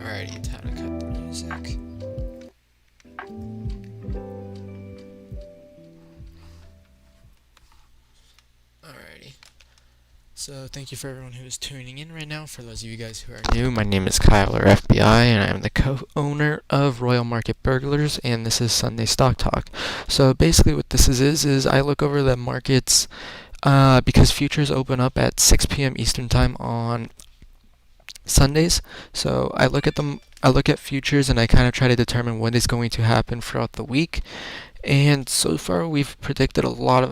Alrighty, time to cut the music. Alrighty. So thank you for everyone who is tuning in right now. For those of you guys who are new, my name is Kyle, or FBI, and I am the co-owner of Royal Market Burglars, and this is Sunday Stock Talk. So basically what this is I look over the markets because futures open up at 6 p.m. Eastern Time on Sundays. So I look at futures and I kind of try to determine what is going to happen throughout the week. And so far we've predicted a lot of,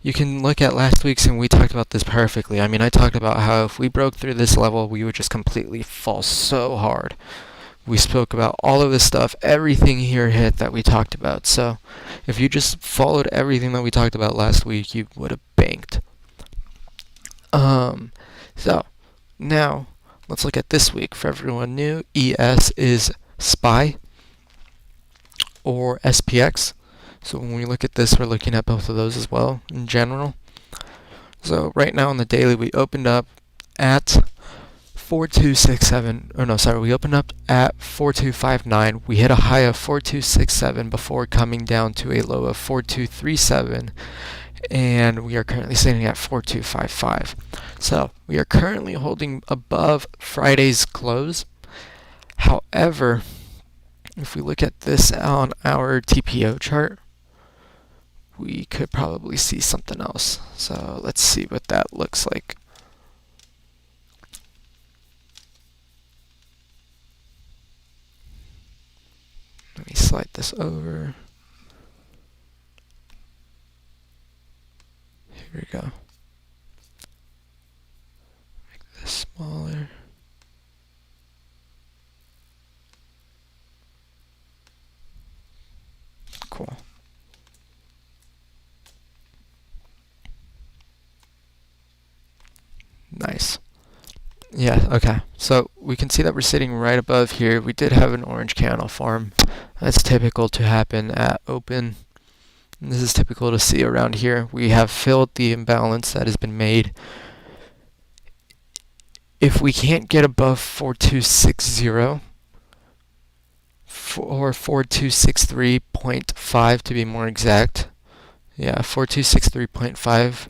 you can look at last week's and we talked about this perfectly. I talked about how if we broke through this level, we would just completely fall so hard. We spoke about all of this stuff, everything here hit that we talked about. So if you just followed everything that we talked about last week, you would have banked. So now let's look at this week. For everyone new, ES is SPY or SPX. So when we look at this, we're looking at both of those as well in general. So right now on the daily, we opened up at 4267. We opened up at 4259. We hit a high of 4267 before coming down to a low of 4237. And we are currently sitting at 4255. So we are currently holding above Friday's close. However, if we look at this on our TPO chart, we could probably see something else. So let's see what that looks like. Let me slide this over. Here we go. Make this smaller. Cool. Nice. Yeah, okay. So we can see that we're sitting right above here. We did have an orange candle form. That's typical to happen at open. And this is typical to see around here. We have filled the imbalance that has been made. If we can't get above 4260 or 4263.5 to be more exact, yeah, 4263.5,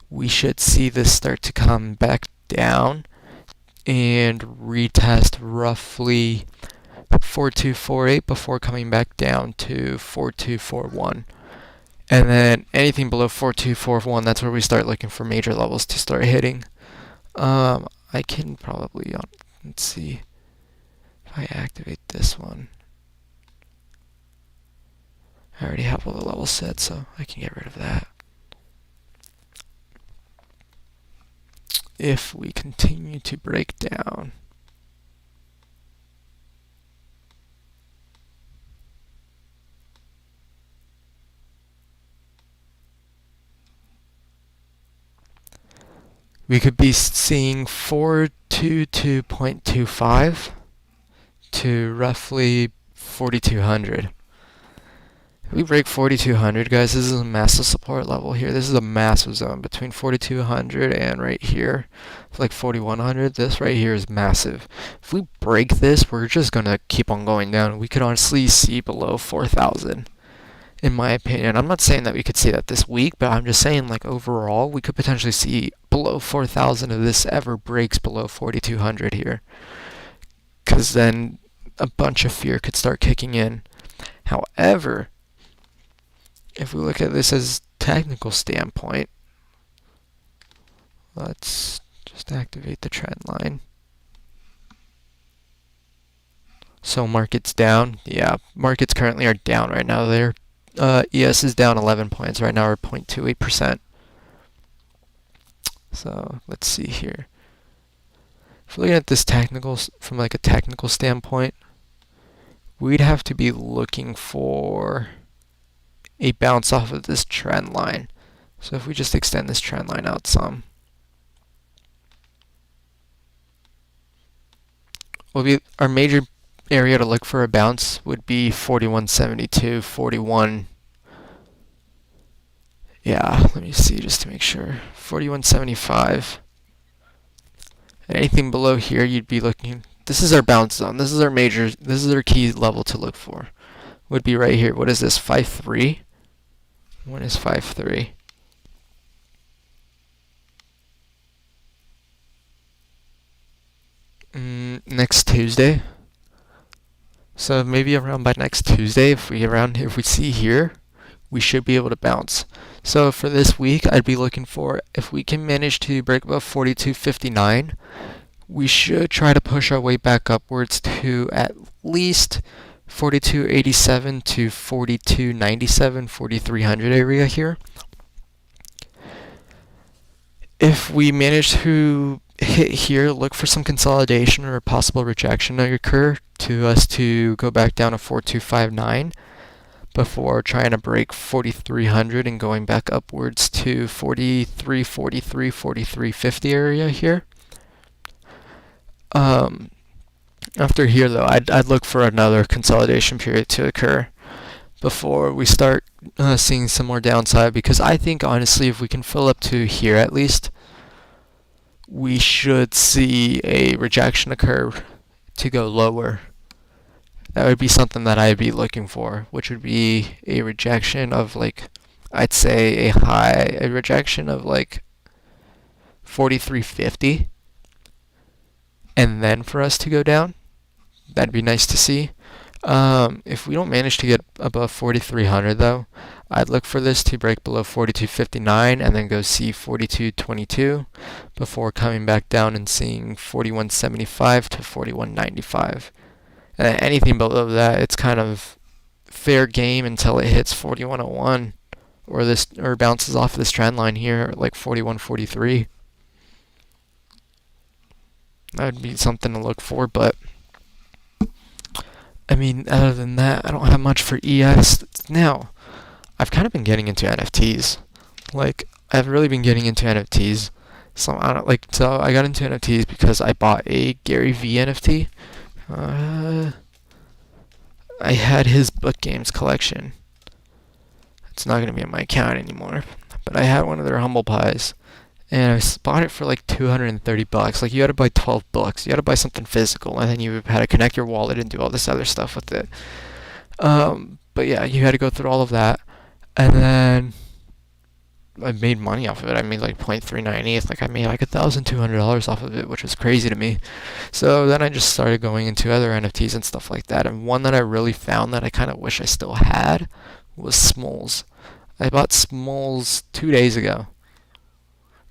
we should see this start to come back down and retest roughly 4248 before coming back down to 4241. And then anything below 4241, that's where we start looking for major levels to start hitting. I can probably, let's see, if I activate this one. I already have all the levels set, so I can get rid of that. If we continue to break down, we could be seeing 422.25 to roughly 4200. If we break 4200, guys, this is a massive support level here. This is a massive zone between 4200 and right here. It's like 4100. This right here is massive. If we break this, we're just going to keep on going down. We could honestly see below 4000. In my opinion. I'm not saying that we could see that this week, but I'm just saying, like, overall, we could potentially see below 4,000 if this ever breaks below 4,200 here. Because then a bunch of fear could start kicking in. However, if we look at this as technical standpoint, let's just activate the trend line. So markets down. Yeah, markets currently are down right now. They're ES is down 11 points right now, or 0.28%. So let's see here. If we're looking at this from like a technical standpoint, we'd have to be looking for a bounce off of this trend line. So if we just extend this trend line out some, our major area to look for a bounce would be 41.72, 41. Yeah, let me see just to make sure. 41.75. Anything below here, you'd be looking. This is our bounce zone. This is our key level to look for. Would be right here. What is this? 5.3. When is 5.3? Next Tuesday. So maybe around by next Tuesday, if we see here, we should be able to bounce. So for this week, I'd be looking for, if we can manage to break above 42.59, we should try to push our way back upwards to at least 42.87 to 42.97, 4300 area here. If we manage to hit here, look for some consolidation or a possible rejection to occur to us to go back down to 4259 before trying to break 4300 and going back upwards to 43, 43, 4350 area here. After here, though, I'd look for another consolidation period to occur before we start seeing some more downside, because I think, honestly, if we can fill up to here at least, we should see a rejection occur to go lower. That would be something that I'd be looking for, which would be a rejection of, like, I'd say a rejection of like 4350, and then for us to go down. That'd be nice to see. If we don't manage to get above 4300 though, I'd look for this to break below 4259 and then go see 4222 before coming back down and seeing 4175 to 4195. And anything below that, it's kind of fair game until it hits 4101 or bounces off this trend line here at like 4143. That would be something to look for, but I mean, other than that, I don't have much for ES. Now, I've kind of been getting into NFTs. Like, I've really been getting into NFTs. So I got into NFTs because I bought a Gary V NFT. I had his book games collection. It's not gonna be on my account anymore, but I had one of their humble pies, and I bought it for like $230. Like, you had to buy 12 books. You had to buy something physical, and then you had to connect your wallet and do all this other stuff with it. But yeah, you had to go through all of that, and then I made money off of it. I made like 0.398. Like, I made like $1,200 off of it, which was crazy to me. So then I just started going into other NFTs and stuff like that. And one that I really found that I kind of wish I still had was Smalls. I bought Smalls 2 days ago.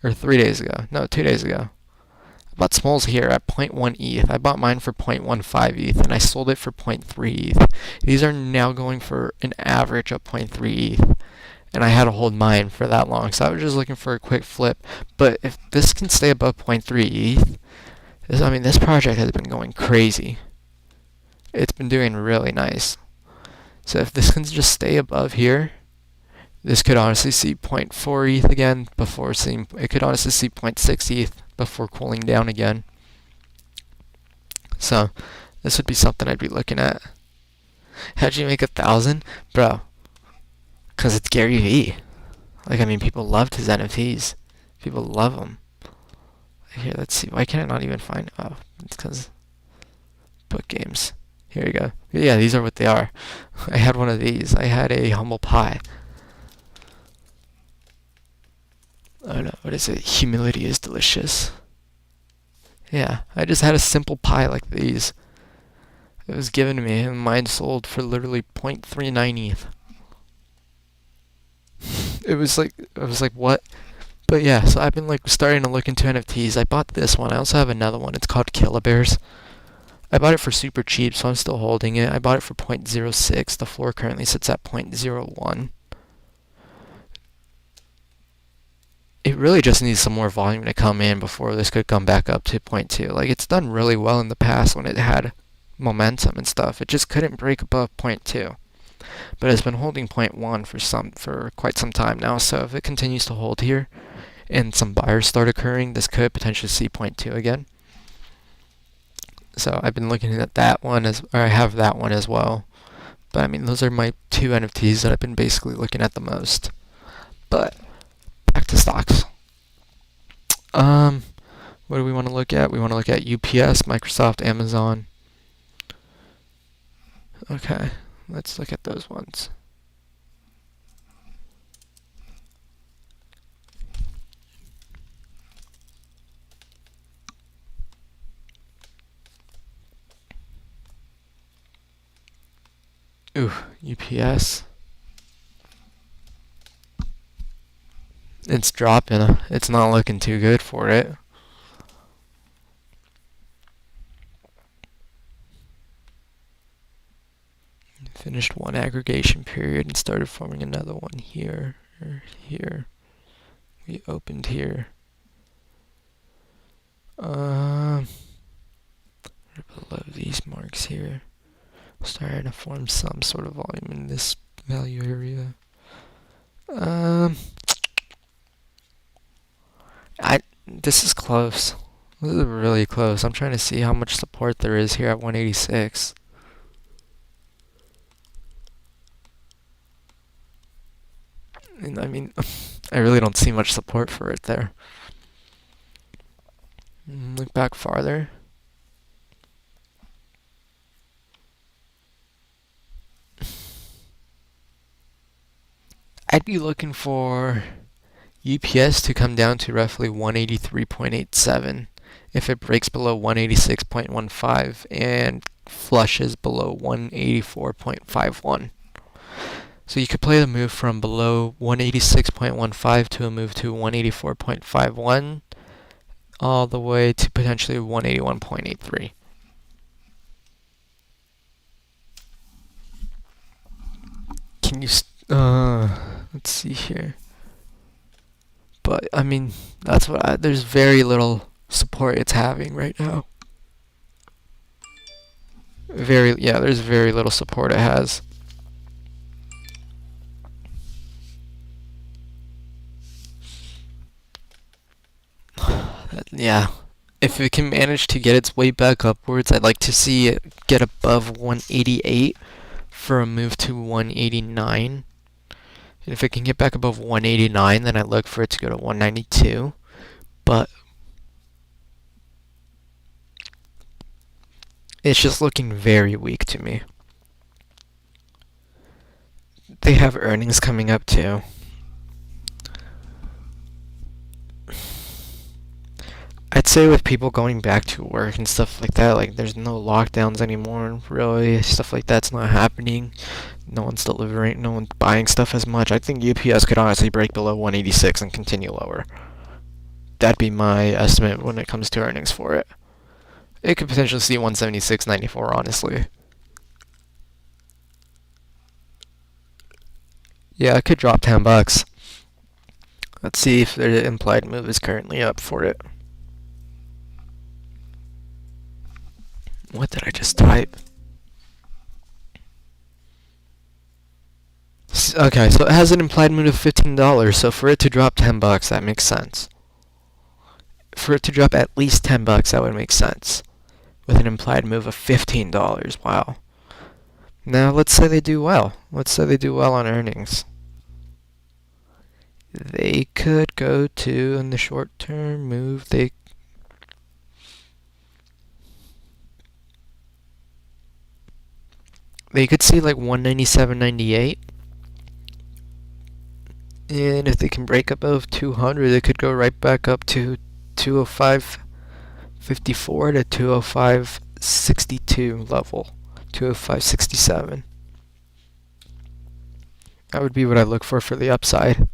Or 3 days ago. No, 2 days ago. I bought Smalls here at 0.1 ETH. I bought mine for 0.15 ETH, and I sold it for 0.3 ETH. These are now going for an average of 0.3 ETH. And I had to hold mine for that long, so I was just looking for a quick flip. But if this can stay above 0.3 ETH, this project has been going crazy. It's been doing really nice. So if this can just stay above here, this could honestly see 0.4 ETH again before seeing, it could honestly see 0.6 ETH before cooling down again. So this would be something I'd be looking at. How'd you make 1,000? Bro, Because it's Gary Vee. Like, I mean, people loved his NFTs. People love them. Here, let's see. Why can I not even find... Oh, it's because... Book games. Here you go. Yeah, these are what they are. I had one of these. I had a humble pie. Oh no, what is it? Humility is delicious. Yeah, I just had a simple pie like these. It was given to me, and mine sold for literally 0.39 ETH. It was like, I was like, what? But yeah, so I've been like starting to look into NFTs. I bought this one. I also have another one. It's called Killabears. I bought it for super cheap, so I'm still holding it. I bought it for 0.06. The floor currently sits at 0.01. It really just needs some more volume to come in before this could come back up to 0.2. Like, it's done really well in the past when it had momentum and stuff. It just couldn't break above 0.2. But it's been holding 0.1 for quite some time now. So if it continues to hold here and some buyers start occurring, this could potentially see 0.2 again. So I've been looking at that one or I have that one as well. But I mean, those are my two NFTs that I've been basically looking at the most. But back to stocks. What do we want to look at? We want to look at UPS, Microsoft, Amazon. Okay, let's look at those ones. Ooh, UPS. It's dropping. It's not looking too good for it. Finished one aggregation period and started forming another one here or here. We opened here. Below these marks here. Starting to form some sort of volume in this value area. This is close. This is really close. I'm trying to see how much support there is here at 186. And I mean, I really don't see much support for it there. Look back farther. I'd be looking for UPS to come down to roughly 183.87 if it breaks below 186.15 and flushes below 184.51. So you could play the move from below 186.15 to a move to 184.51 all the way to potentially 181.83. Can you let's see here. But I mean, that's what there's very little support it's having right now. There's very little support it has. Yeah, if it can manage to get its way back upwards, I'd like to see it get above 188 for a move to 189. And if it can get back above 189, then I look for it to go to 192. But it's just looking very weak to me. They have earnings coming up too. I'd say with people going back to work and stuff like that, like there's no lockdowns anymore, really, stuff like that's not happening. No one's delivering, no one's buying stuff as much. I think UPS could honestly break below 186 and continue lower. That'd be my estimate when it comes to earnings for it. It could potentially see 176.94, honestly. Yeah, it could drop $10. Let's see if the implied move is currently up for it. What did I just type? Okay, so it has an implied move of $15, so for it to drop $10, that makes sense. For it to drop at least $10, that would make sense. With an implied move of $15, wow. Now, let's say they do well. Let's say they do well on earnings. they could go to, in the short term move, they could see like 197.98. And if they can break above 200, they could go right back up to 205.54 to 205.62 level. 205.67. That would be what I look for the upside.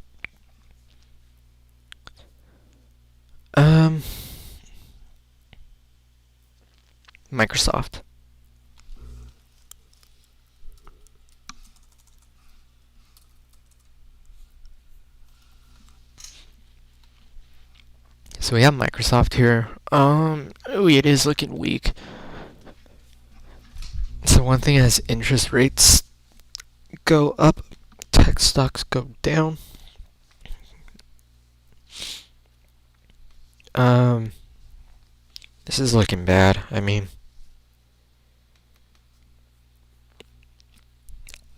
Microsoft. So we have Microsoft here. It is looking weak. So one thing as interest rates go up, tech stocks go down. This is looking bad. I mean,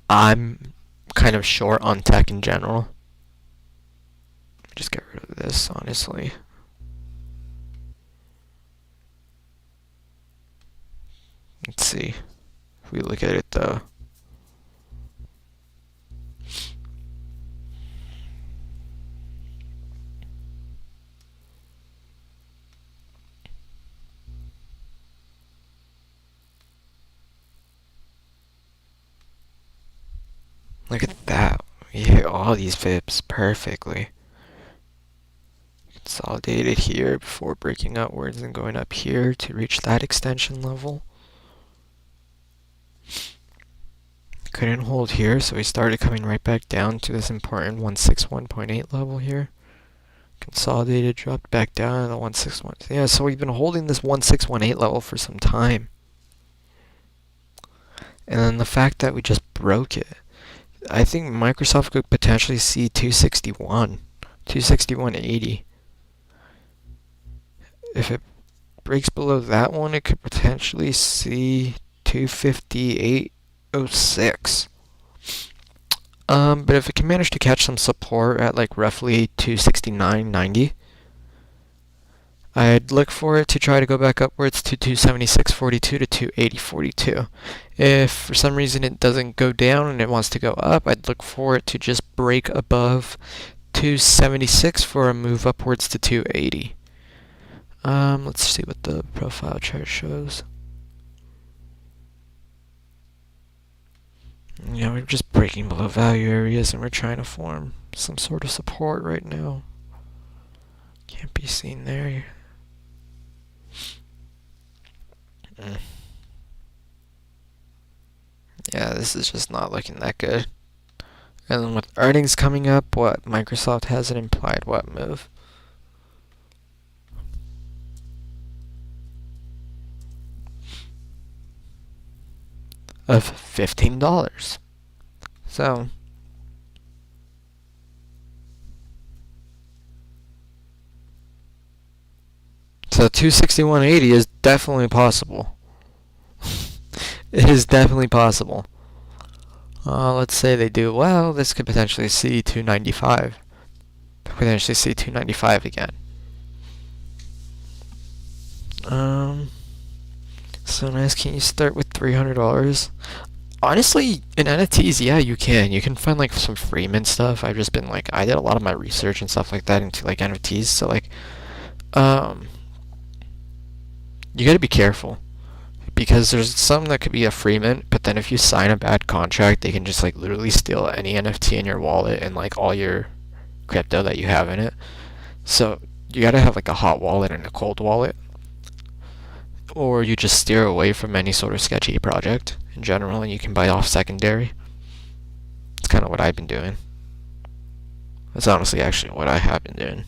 I'm kind of short on tech in general. Just get rid of this, honestly. Let's see. If we look at it though. Look at that. We hit all these fibs perfectly. Consolidated here before breaking upwards and going up here to reach that extension level. Couldn't hold here, so we started coming right back down to this important 161.8 level here. Consolidated, dropped back down to the 161. Yeah, so we've been holding this 1618 level for some time. And then the fact that we just broke it. I think Microsoft could potentially see 261.80. If it breaks below that one, it could potentially see 258.06. But if it can manage to catch some support at like roughly 269.90, I'd look for it to try to go back upwards to 276.42 to 280.42. If for some reason it doesn't go down and it wants to go up, I'd look for it to just break above 276 for a move upwards to 280. Let's see what the profile chart shows. Yeah, we're just breaking below value areas and we're trying to form some sort of support right now. Can't be seen there. Yeah, this is just not looking that good. And then with earnings coming up, what Microsoft has an implied what move? Of $15. So So 261.80 is definitely possible. It is definitely possible. Let's say they do well, this could potentially see 295. Potentially see 295 again. So nice. Can you start with $300? Honestly, in NFTs, yeah, you can. You can find like some free mint stuff. I've just been like, I did a lot of my research and stuff like that into like NFTs. So like, you gotta be careful. Because there's some that could be a free mint, but then if you sign a bad contract, they can just like literally steal any NFT in your wallet and like all your crypto that you have in it. So you gotta have like a hot wallet and a cold wallet. Or you just steer away from any sort of sketchy project in general and you can buy off secondary. It's kind of what I've been doing. That's honestly actually what I have been doing.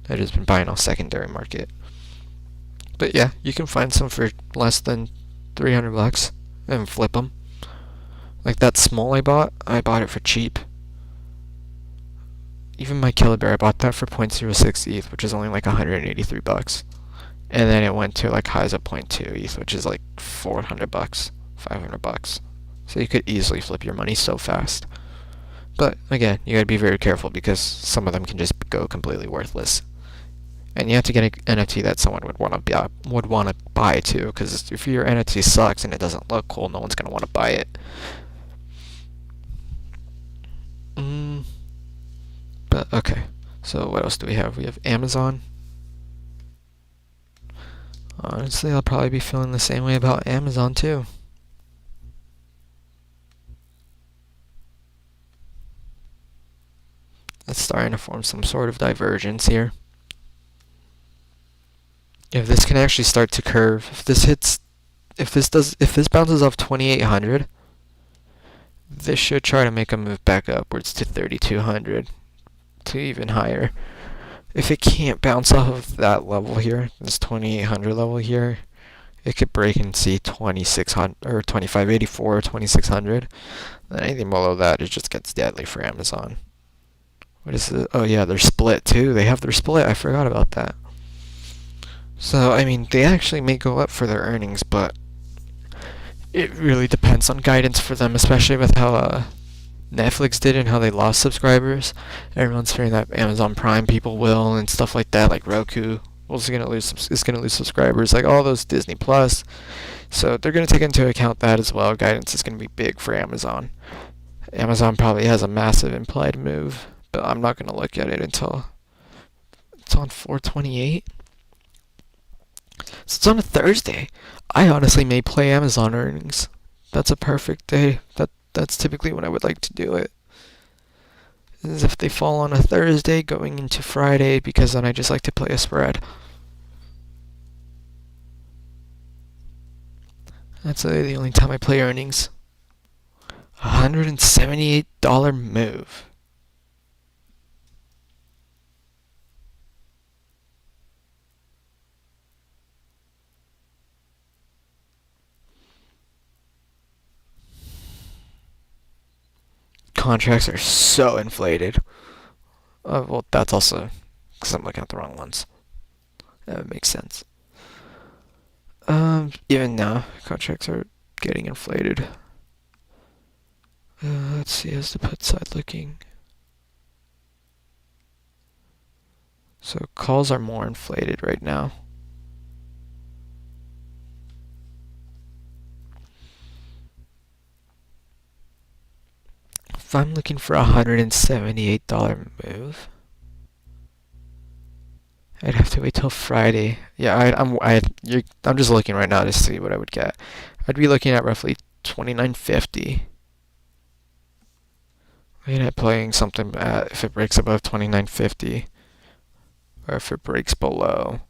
I've just been buying off secondary market. But yeah, you can find some for less than $300 and flip them. Like that small I bought it for cheap. Even my Killer Bear, I bought that for 0.06 ETH, which is only like $183. And then it went to like highs of 0.2 ETH, which is like $400, $500. So you could easily flip your money so fast. But again, you gotta be very careful because some of them can just go completely worthless. And you have to get an NFT that someone would want to buy too, because if your NFT sucks and it doesn't look cool, no one's gonna want to buy it. But okay, so what else do we have? We have Amazon. Honestly, I'll probably be feeling the same way about Amazon too. It's starting to form some sort of divergence here. If this can actually start to curve, if this bounces off 2800, this should try to make a move back upwards to 3200, to even higher. If it can't bounce off of that level here, this 2800 level here, it could break and see 2600 or 2584 or 2600. Then anything below that, it just gets deadly for Amazon. What is it? Oh yeah, they're split too. They have their split. I forgot about that. So I mean, they actually may go up for their earnings, but it really depends on guidance for them, especially with how Netflix did and how they lost subscribers. Everyone's fearing that Amazon Prime people will and stuff like that, like Roku is gonna lose subscribers, like all those Disney Plus. So they're gonna take into account that as well. Guidance is gonna be big for Amazon. Amazon probably has a massive implied move, but I'm not gonna look at it until it's on 428. So it's on a Thursday. I honestly may play Amazon earnings. That's a perfect day. That's typically when I would like to do it. Is if they fall on a Thursday going into Friday, because then I just like to play a spread. That's the only time I play earnings. $178 move. Contracts are so inflated. Well, that's also because I'm looking at the wrong ones. That makes sense. Even now, contracts are getting inflated. Let's see, how's the put side looking? So calls are more inflated right now. If I'm looking for a $178 move, I'd have to wait till Friday. Yeah, I'm just looking right now to see what I would get. I'd be looking at roughly 2950. Looking at playing something at, if it breaks above 2950, or if it breaks below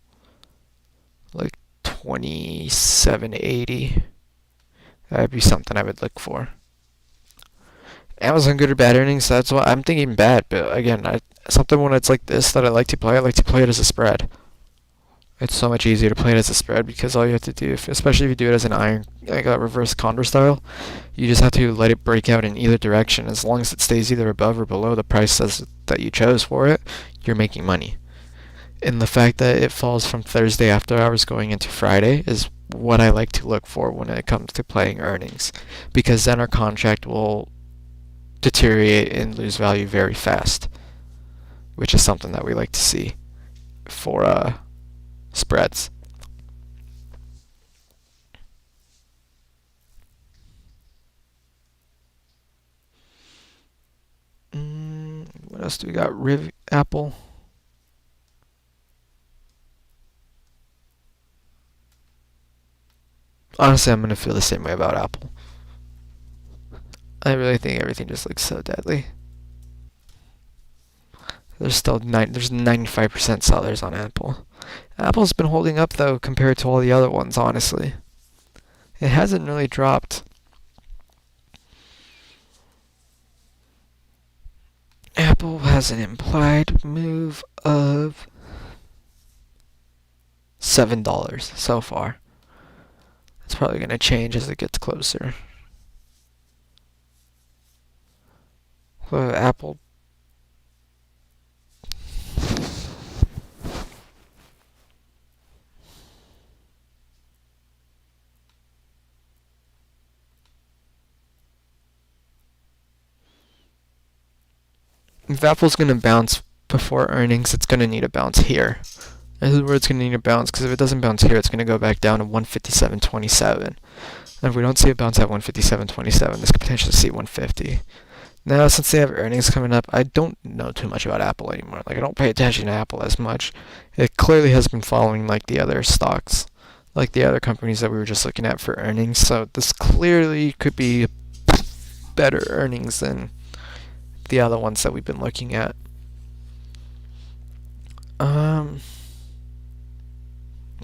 like 2780. That'd be something I would look for. Amazon good or bad earnings, that's what I'm thinking bad, but again, something when it's like this that I like to play it as a spread. It's so much easier to play it as a spread because all you have to do, especially if you do it as an iron, like a reverse condor style, you just have to let it break out in either direction. As long as it stays either above or below the price that you chose for it, you're making money. And the fact that it falls from Thursday after hours going into Friday is what I like to look for when it comes to playing earnings, because then our contract will deteriorate and lose value very fast, which is something that we like to see for spreads. What else do we got? Apple. Honestly, I'm gonna feel the same way about Apple. I really think everything just looks so deadly. There's 95% sellers on Apple. Apple's been holding up though compared to all the other ones, honestly. It hasn't really dropped. Apple has an implied move of $7 so far. It's probably going to change as it gets closer. Apple. if Apple's going to bounce before earnings, it's going to need a bounce here. This is where it's going to need a bounce, because if it doesn't bounce here, it's going to go back down to 157.27. And if we don't see a bounce at 157.27, this could potentially see 150. Now, since they have earnings coming up, I don't know too much about Apple anymore. Like, I don't pay attention to Apple as much. It clearly has been following, like, the other stocks, like the other companies that we were just looking at for earnings. So this clearly could be better earnings than the other ones that we've been looking at.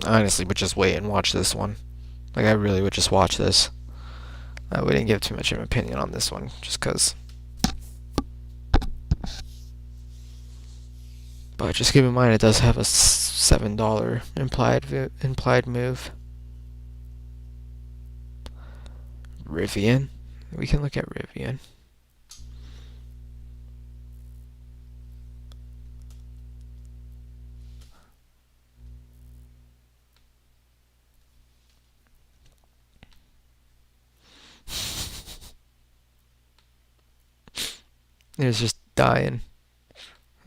Honestly, would just wait and watch this one. Like, I really would just watch this. I wouldn't give too much of an opinion on this one, just because. But just keep in mind, it does have a $7 implied move. Rivian. We can look at Rivian. It's just dying.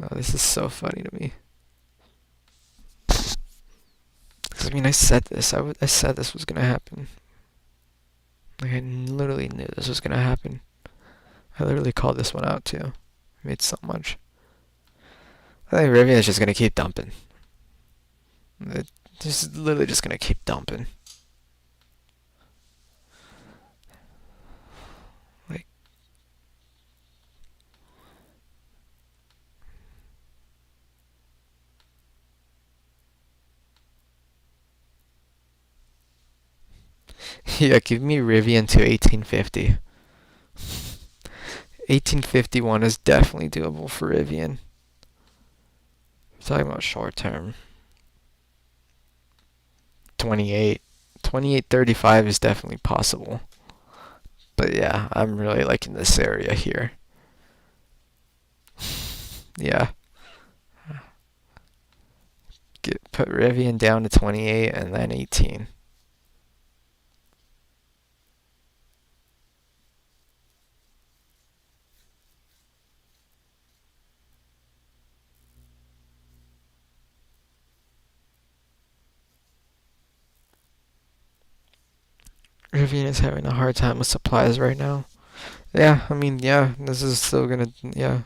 Oh, this is so funny to me. I mean, I said this. I said this was gonna happen. Like, I literally knew this was gonna happen. I literally called this one out too. I made so much. I think Rivian is just gonna keep dumping. It's just literally just gonna keep dumping. Like, yeah, give me Rivian to 1850. 1851 is definitely doable for Rivian. We're talking about short term. 2835 is definitely possible. But yeah, I'm really liking this area here. Yeah. Put Rivian down to 28 and then 18. Rivian is having a hard time with supplies right now. Yeah, I mean, yeah, this is still gonna, yeah.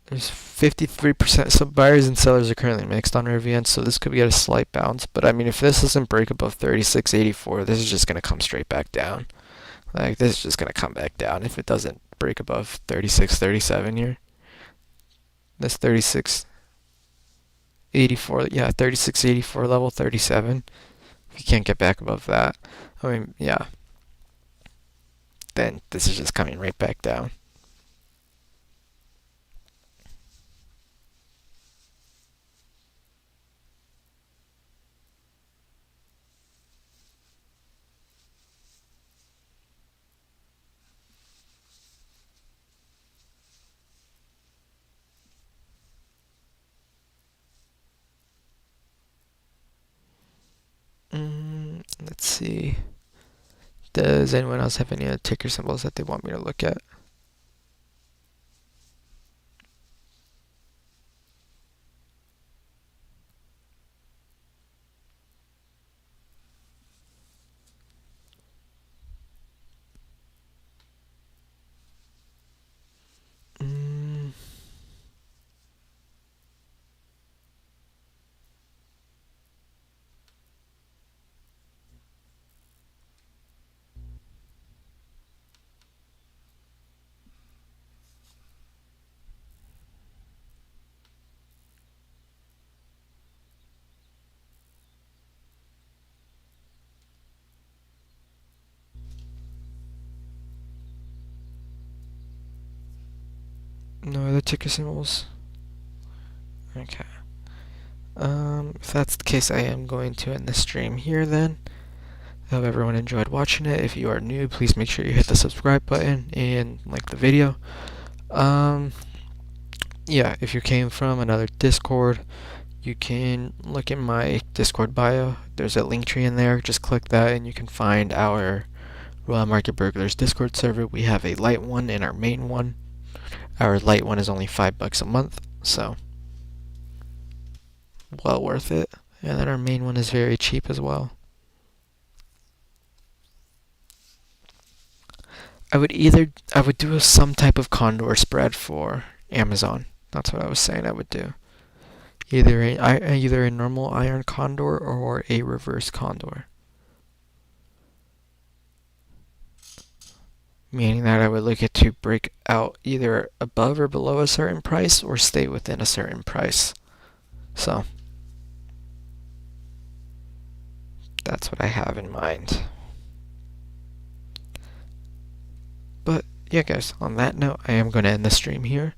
There's 53%, so buyers and sellers are currently mixed on Rivian, so this could get a slight bounce. But I mean, if this doesn't break above 36.84, this is just gonna come straight back down. Like, this is just gonna come back down if it doesn't break above 36.37 here. This 36.84, yeah, 36.84 level, 37. If you can't get back above that, I mean, yeah, then this is just coming right back down. Let's see. Does anyone else have any other ticker symbols that they want me to look at? No other ticker symbols? Okay. If that's the case, I am going to end the stream here then. I hope everyone enjoyed watching it. If you are new, please make sure you hit the subscribe button and like the video. Yeah, if you came from another Discord, you can look in my Discord bio. There's a link tree in there. Just click that and you can find our Royal Market Burglars Discord server. We have a light one and our main one. our light one is only $5 a month, so well worth it. And then our main one is very cheap as well. I would do some type of condor spread for Amazon. That's what I was saying I would do. Either a normal iron condor or a reverse condor. Meaning that I would look at to break out either above or below a certain price or stay within a certain price. So that's what I have in mind. But yeah, guys, on that note, I am going to end the stream here.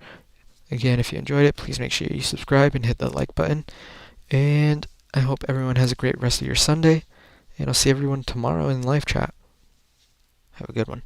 Again, if you enjoyed it, please make sure you subscribe and hit the like button. And I hope everyone has a great rest of your Sunday. And I'll see everyone tomorrow in live chat. Have a good one.